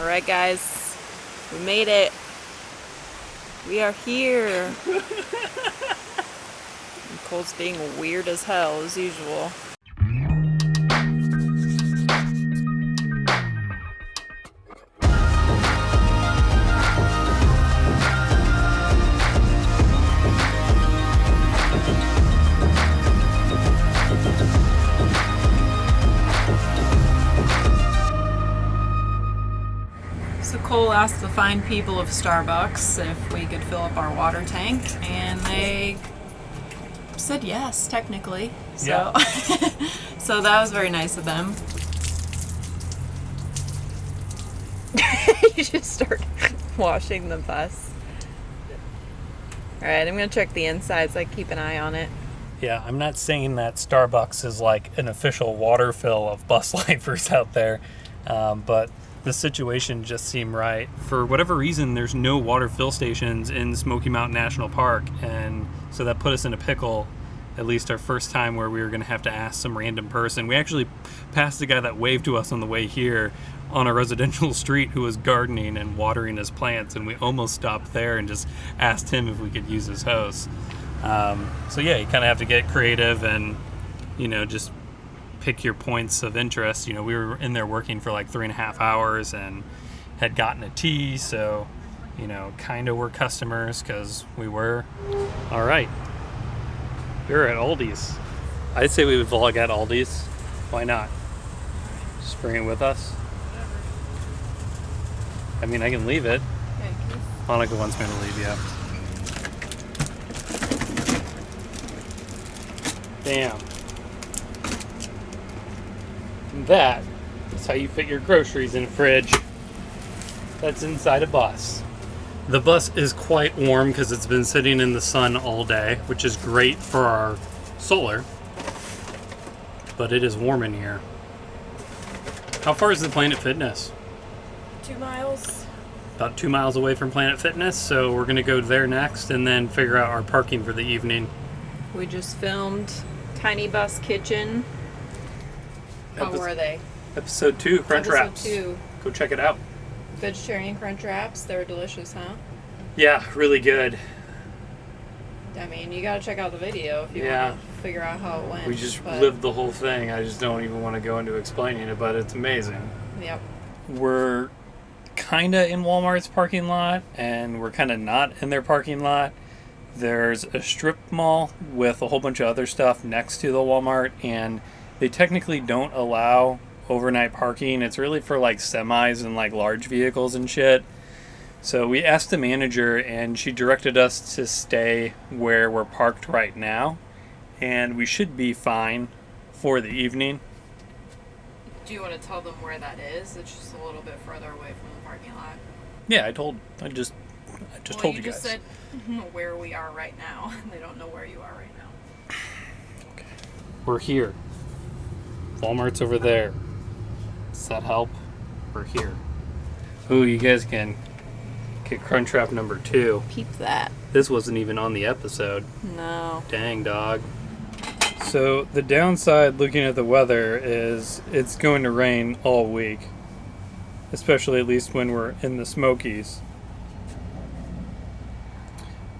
Alright guys, we made it. We are here. Cole's being weird as hell as usual. So Cole asked the fine people of Starbucks if we could fill up our water tank, and they said yes, technically. So, yeah. So that was very nice of them. You just start washing the bus. Alright, I'm going to check the insides, like keep an eye on it. Yeah, I'm not saying that Starbucks is like an official water fill of bus lifers out there, but the situation just seemed right. For whatever reason, there's no water fill stations in Smoky Mountain National Park, and so that put us in a pickle, at least our first time, where we were going to have to ask some random person. We actually passed a guy that waved to us on the way here on a residential street who was gardening and watering his plants, and we almost stopped there and just asked him if we could use his hose. So yeah, you kind of have to get creative and, just pick your points of interest. We were in there working for like 3.5 hours and had gotten a tea, so kind of were customers because we were. All right, we're at Aldi's. I'd say we would vlog at Aldi's. Why not? Just bring it with us. I mean, I can leave it. Monica wants me to leave, yeah. Damn. That is how you fit your groceries in a fridge. That's inside a bus. The bus is quite warm because it's been sitting in the sun all day, which is great for our solar, but it is warm in here. How far is the Planet Fitness? 2 miles. About 2 miles away from Planet Fitness, so we're going to go there next and then figure out our parking for the evening. We just filmed Tiny Bus Kitchen. How were they? Episode 2, Crunch Wraps. Episode 2. Go check it out. Vegetarian Crunch Wraps. They were delicious, huh? Yeah, really good. I mean, you gotta check out the video if you want to figure out how it went. We just lived the whole thing. I just don't even want to go into explaining it, but it's amazing. Yep. We're kind of in Walmart's parking lot, and we're kind of not in their parking lot. There's a strip mall with a whole bunch of other stuff next to the Walmart, and they technically don't allow overnight parking. It's really for like semis and like large vehicles and shit. So we asked the manager, and she directed us to stay where we're parked right now, and we should be fine for the evening. Do you want to tell them where that is? It's just a little bit further away from the parking lot. Yeah, I just told you guys. You just said where we are right now. They don't know where you are right now. Okay. We're here. Walmart's over there. Does that help? We're here. Ooh, you guys can get Crunchwrap number 2. Peep that. This wasn't even on the episode. No. Dang, dog. So the downside looking at the weather is it's going to rain all week. Especially at least when we're in the Smokies.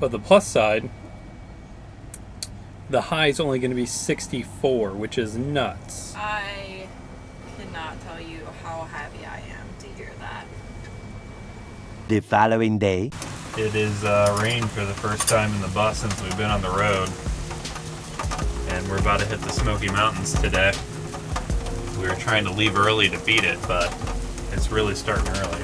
But the plus side, the high is only going to be 64, which is nuts. I cannot tell you how happy I am to hear that. The following day. It is rained for the first time in the bus since we've been on the road. And we're about to hit the Smoky Mountains today. We were trying to leave early to beat it, but it's really starting early.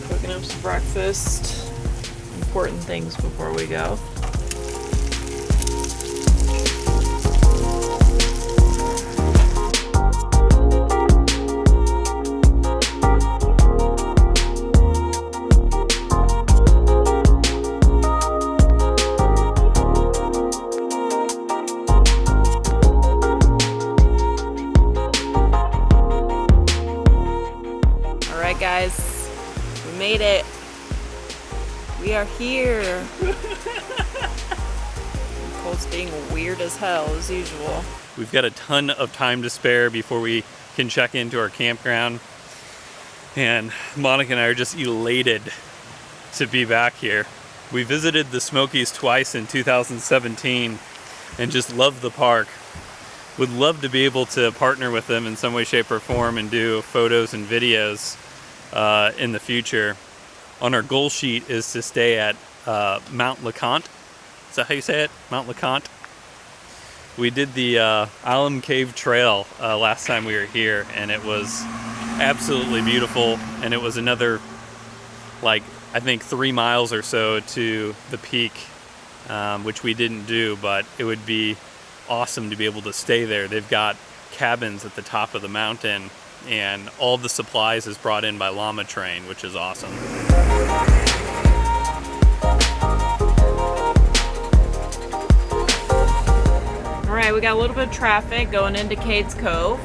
Cooking up some breakfast. Important things before we go. Alright guys, we made it. We are here. Cole's being weird as hell as usual. We've got a ton of time to spare before we can check into our campground. And Monica and I are just elated to be back here. We visited the Smokies twice in 2017 and just loved the park. Would love to be able to partner with them in some way, shape, or form and do photos and videos in the future. On our goal sheet is to stay at Mt LeConte. Is that how you say it? Mt LeConte? We did the Alum Cave Trail last time we were here, and it was absolutely beautiful. And it was another, like, I think 3 miles or so to the peak, which we didn't do, but it would be awesome to be able to stay there. They've got cabins at the top of the mountain, and all the supplies is brought in by llama train, which is awesome. All right, we got a little bit of traffic going into Cades Cove.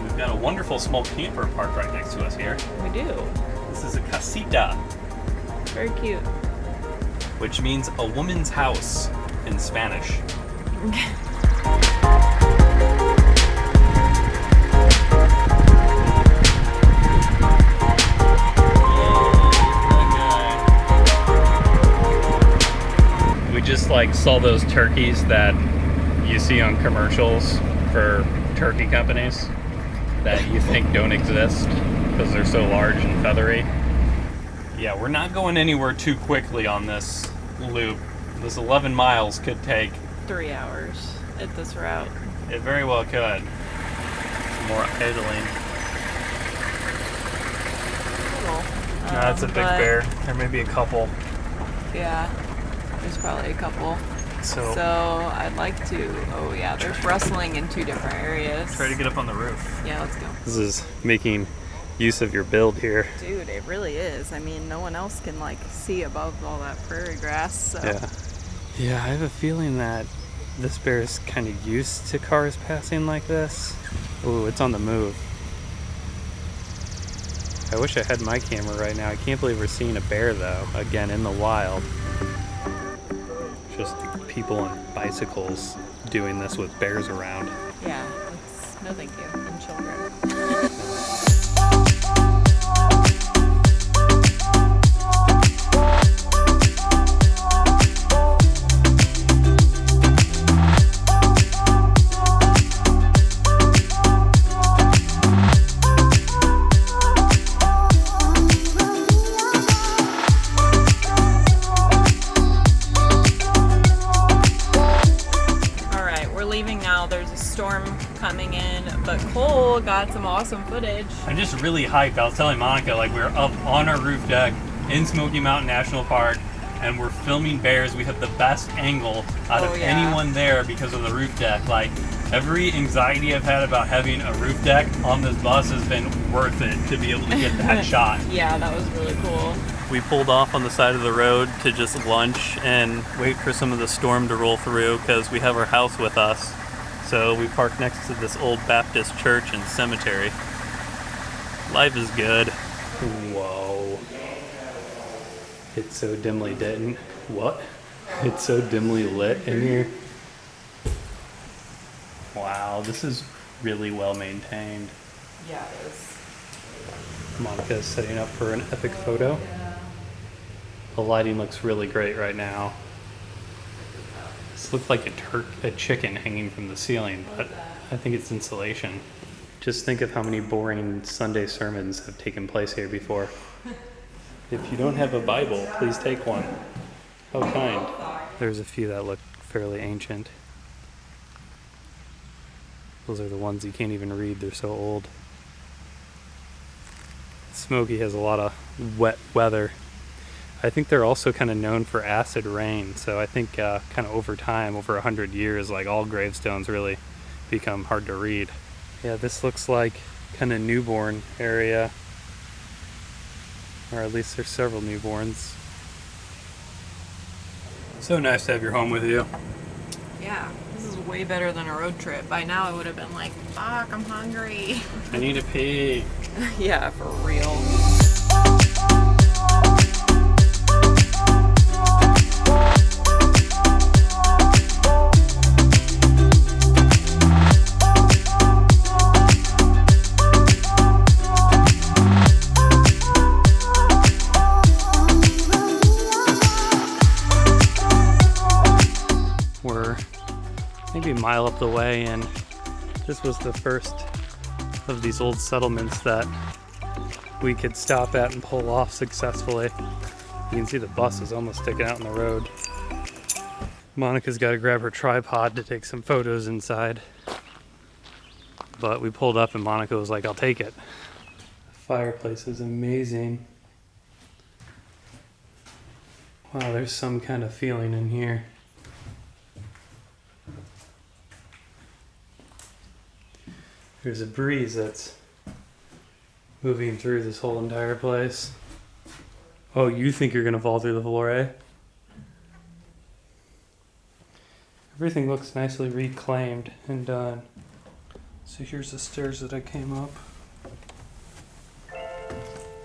We've got a wonderful small camper park right next to us here. We do. This is a casita, Very cute. which means a woman's house in Spanish. We just like saw those turkeys that you see on commercials for turkey companies that you think don't exist because they're so large and feathery. Yeah, we're not going anywhere too quickly on this loop. This 11 miles could take 3 hours at this route. It very well could. Some more idling. Cool. No, that's a big bear. There may be a couple. Yeah, there's probably a couple. So I'd like to. Oh yeah, there's rustling in 2 different areas. try to get up on the roof. Yeah, let's go. This is making use of your build here. Dude, it really is. I mean, no one else can like see above all that prairie grass. So. Yeah, I have a feeling that this bear is kind of used to cars passing like this. Ooh, it's on the move. I wish I had my camera right now. I can't believe we're seeing a bear though, again in the wild. Just people on bicycles doing this with bears around. Yeah, it's no thank you. And children. Coming in, but Cole got some awesome footage. I'm just really hyped. I was telling Monica, like, we're up on our roof deck in Smoky Mountain National Park, and we're filming bears. We have the best angle out of anyone there because of the roof deck. Like, every anxiety I've had about having a roof deck on this bus has been worth it to be able to get that shot. Yeah, that was really cool. We pulled off on the side of the road to just lunch and wait for some of the storm to roll through because we have our house with us. So we parked next to this old Baptist church and cemetery. Life is good. Whoa. It's so dimly lit. What? It's so dimly lit in here. Wow, this is really well maintained. Yeah, it is. Monica's setting up for an epic photo. The lighting looks really great right now. This looks like a chicken hanging from the ceiling, but I think it's insulation. Just think of how many boring Sunday sermons have taken place here before. If you don't have a Bible, please take one. How kind. There's a few that look fairly ancient. Those are the ones you can't even read, they're so old. Smoky has a lot of wet weather. I think they're also kind of known for acid rain, so I think kind of over time, over 100 years, like all gravestones really become hard to read. Yeah, this looks like kind of newborn area, or at least there's several newborns. So nice to have your home with you. Yeah, this is way better than a road trip. By now I would have been like, fuck, I'm hungry. I need to pee. Yeah, for real. mile up the way, and this was the first of these old settlements that we could stop at and pull off successfully. You can see the bus is almost sticking out in the road. Monica's got to grab her tripod to take some photos inside. But we pulled up and Monica was like, I'll take it. The fireplace is amazing. Wow, there's some kind of feeling in here. There's a breeze that's moving through this whole entire place. Oh, you think you're gonna fall through the floor, eh? Everything looks nicely reclaimed and done. So here's the stairs that I came up.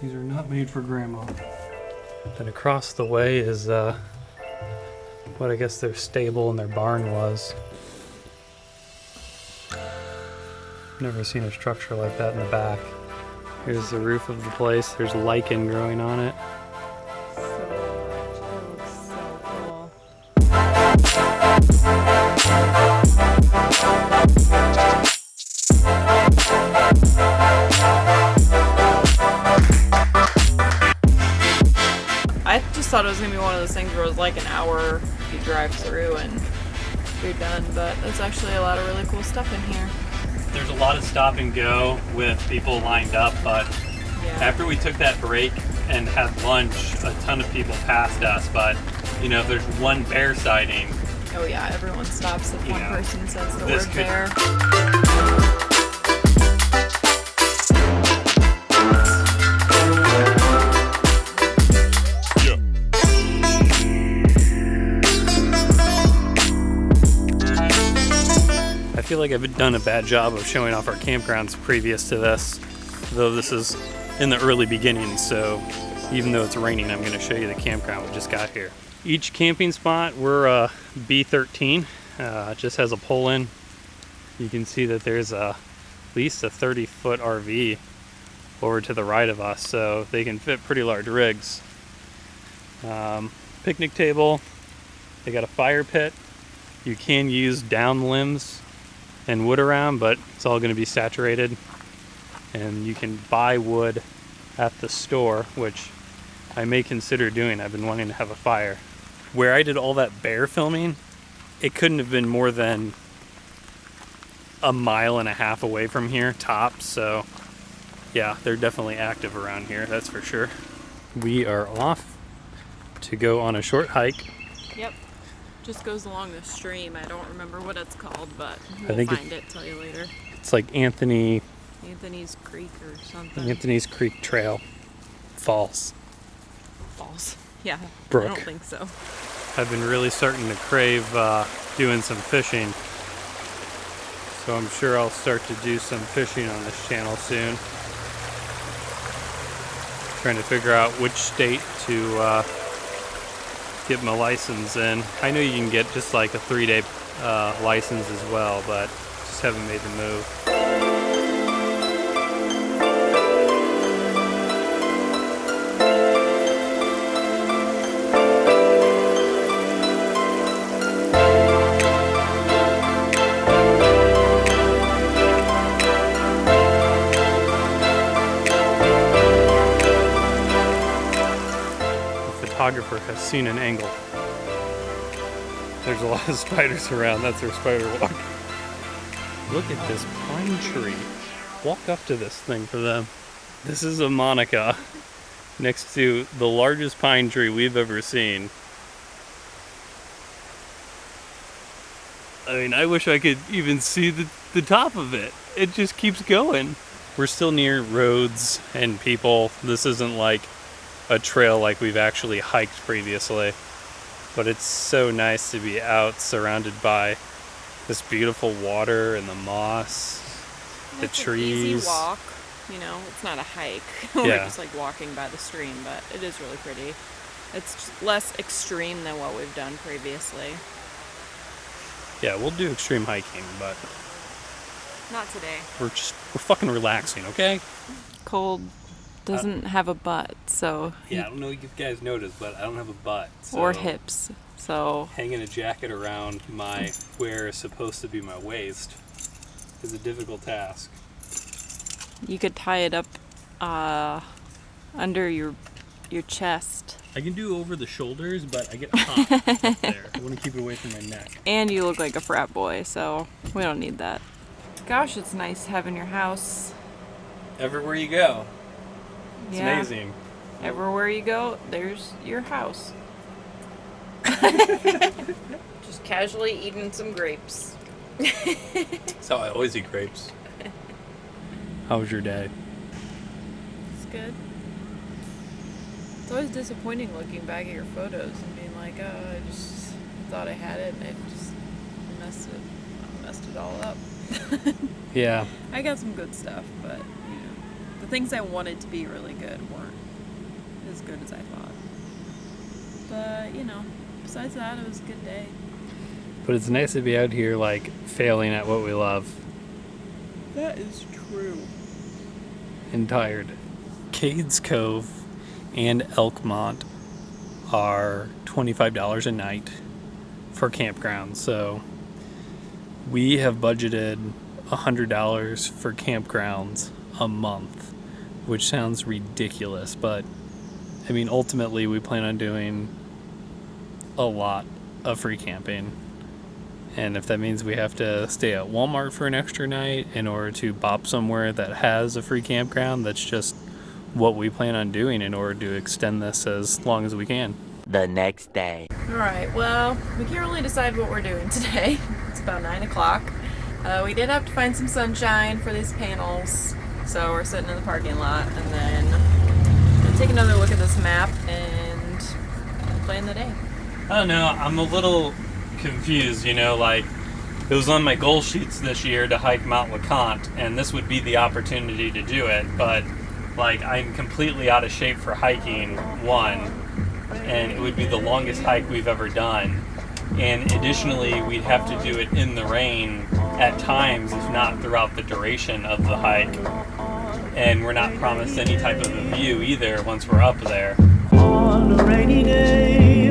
These are not made for grandma. Then across the way is what I guess their stable and their barn was. Never seen a structure like that in the back. Here's the roof of the place. There's lichen growing on it. So much. It looks so cool. I just thought it was gonna be one of those things where it was like an hour you drive through and you're done, but there's actually a lot of really cool stuff in here. There's a lot of stop and go with people lined up, but Yeah. after we took that break and had lunch, a ton of people passed us. But you know, if there's one bear sighting, Oh yeah, everyone stops if one Yeah. person says the This word could- bear. I feel like I've done a bad job of showing off our campgrounds previous to this, though this is in the early beginnings, so even though it's raining, I'm going to show you the campground we just got here. Each camping spot, we're B13, it just has a pull in. You can see that there's at least a 30-foot RV over to the right of us, so they can fit pretty large rigs. Picnic table, they got a fire pit. You can use down limbs and wood around, but it's all going to be saturated. And you can buy wood at the store, which I may consider doing. I've been wanting to have a fire. Where I did all that bear filming, it couldn't have been more than a mile and a half away from here, tops. So yeah, they're definitely active around here, that's for sure. We are off to go on a short hike. Yep. Just goes along the stream. I don't remember what it's called, but we'll think find it, tell you later. It's like Anthony's Creek or something. Creek Trail Falls. Falls. Yeah. Brook. I don't think so. I've been really starting to crave doing some fishing. So I'm sure I'll start to do some fishing on this channel soon. Trying to figure out which state to get my license in. I know you can get just like a 3-day license as well, but just haven't made the move. Photographer has seen an angle. There's a lot of spiders around. That's their spider walk. Look at this pine tree. Walk up to this thing for them. This is a Monica next to the largest pine tree we've ever seen. I mean, I wish I could even see the top of it. It just keeps going. We're still near roads and people. This isn't like a trail like we've actually hiked previously, but it's so nice to be out surrounded by this beautiful water and the moss, the It's trees. An easy walk. You know, it's not a hike. We're Yeah. just like walking by the stream, but it is really pretty. It's just less extreme than what we've done previously. Yeah, we'll do extreme hiking, but Not today. we're fucking relaxing, okay? Cold doesn't have a butt, so Yeah, I don't know if you guys noticed, but I don't have a butt. So or hips. So hanging a jacket around my where is supposed to be my waist is a difficult task. you could tie it up under your chest. I can do over the shoulders, but I get hot up there. I want to keep it away from my neck. And you look like a frat boy, so we don't need that. Gosh, it's nice having your house. Everywhere you go, it's Yeah. amazing. Everywhere you go, there's your house. Just casually eating some grapes. That's how I always eat grapes. How was your day? It's good. It's always disappointing looking back at your photos and being like, oh, I just thought I had it and it just messed it all up. Yeah. I got some good stuff, but you know, the things I wanted to be really good weren't as good as I thought. But you know, besides that, it was a good day. But it's nice to be out here, like, failing at what we love. That is true. And tired. Cades Cove and Elkmont are $25 a night for campgrounds. So we have budgeted $100 for campgrounds a month, which sounds ridiculous, but I mean, ultimately we plan on doing a lot of free camping. And if that means we have to stay at Walmart for an extra night in order to bop somewhere that has a free campground, that's just what we plan on doing in order to extend this as long as we can. The next day. Alright, well, we can't really decide what we're doing today. It's about 9 o'clock. We did have to find some sunshine for these panels, so we're sitting in the parking lot, and then we'll take another look at this map and plan the day. I don't know, I'm a little confused, you know, like, it was on my goal sheets this year to hike Mt LeConte, and this would be the opportunity to do it, but, like, I'm completely out of shape for hiking, one, and it would be the longest hike we've ever done, and additionally, we'd have to do it in the rain at times, if not throughout the duration of the hike, and we're not promised any type of a view either once we're up there. On a rainy day,